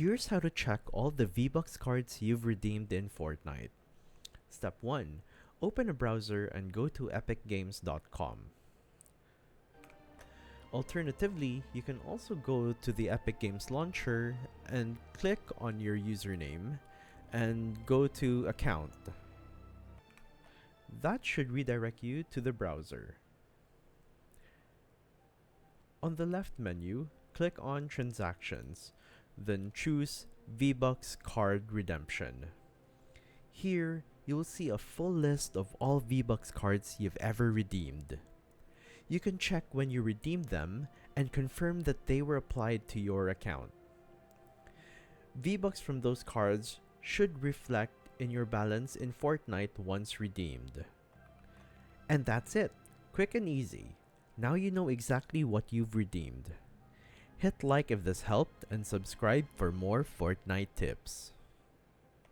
Here's how to check all the V-Bucks cards you've redeemed in Fortnite. Step 1. Open a browser and go to epicgames.com. Alternatively, you can also go to the Epic Games launcher and click on your username and go to Account. That should redirect you to the browser. On the left menu, click on Transactions, then choose V-Bucks Card Redemption. Here, you'll see a full list of all V-Bucks cards you've ever redeemed. You can check when you redeemed them and confirm that they were applied to your account. V-Bucks from those cards should reflect in your balance in Fortnite once redeemed. And that's it. Quick and easy. Now you know exactly what you've redeemed. Hit like if this helped and subscribe for more Fortnite tips.